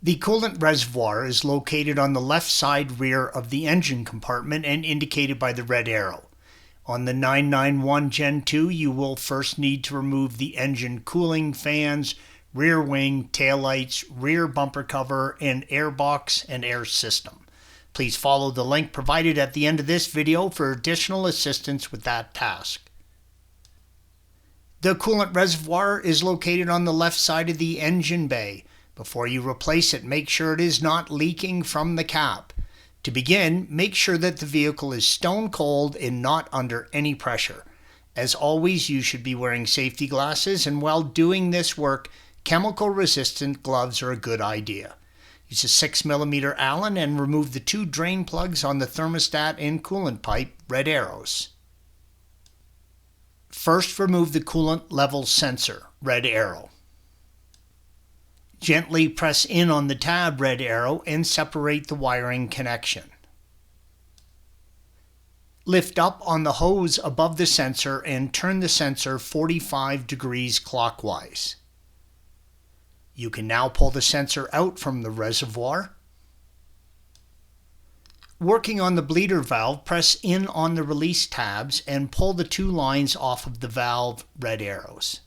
The coolant reservoir is located on the left side rear of the engine compartment and indicated by the red arrow. On the 991 Gen 2, you will first need to remove the engine cooling fans, rear wing, taillights, rear bumper cover, and airbox and air system. Please follow the link provided at the end of this video for additional assistance with that task. The coolant reservoir is located on the left side of the engine bay. Before you replace it, make sure it is not leaking from the cap. To begin, make sure that the vehicle is stone cold and not under any pressure. As always, you should be wearing safety glasses, and while doing this work, chemical resistant gloves are a good idea. Use a 6mm Allen and remove the 2 drain plugs on the thermostat and coolant pipe, red arrows. First, remove the coolant level sensor, red arrow. Gently press in on the tab, red arrow, and separate the wiring connection. Lift up on the hose above the sensor and turn the sensor 45 degrees clockwise. You can now pull the sensor out from the reservoir. Working on the bleeder valve, press in on the release tabs and pull the 2 lines off of the valve, red arrows.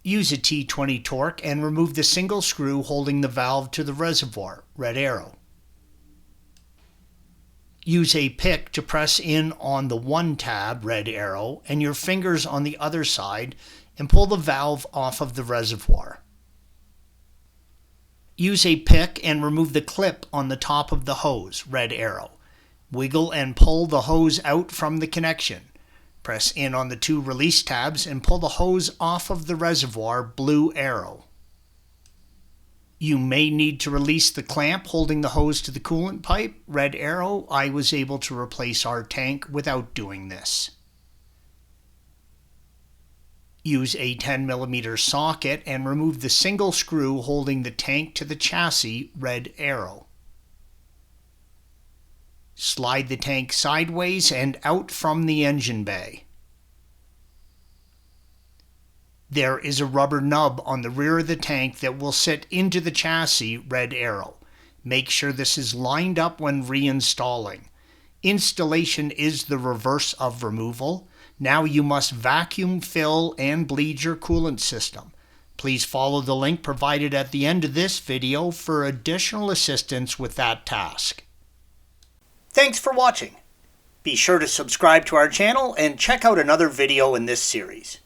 Use a T20 torque and remove the single screw holding the valve to the reservoir, red arrow. Use a pick to press in on the 1 tab, red arrow, and your fingers on the other side and pull the valve off of the reservoir. Use a pick and remove the clip on the top of the hose, red arrow. Wiggle and pull the hose out from the connection. Press in on the 2 release tabs and pull the hose off of the reservoir, blue arrow. You may need to release the clamp holding the hose to the coolant pipe, red arrow. I was able to replace our tank without doing this. Use a 10mm socket and remove the single screw holding the tank to the chassis, red arrow. Slide the tank sideways and out from the engine bay. There is a rubber nub on the rear of the tank that will sit into the chassis, red arrow. Make sure this is lined up when reinstalling. Installation is the reverse of removal. Now you must vacuum, fill, and bleed your coolant system. Please follow the link provided at the end of this video for additional assistance with that task. Thanks for watching. Be sure to subscribe to our channel and check out another video in this series.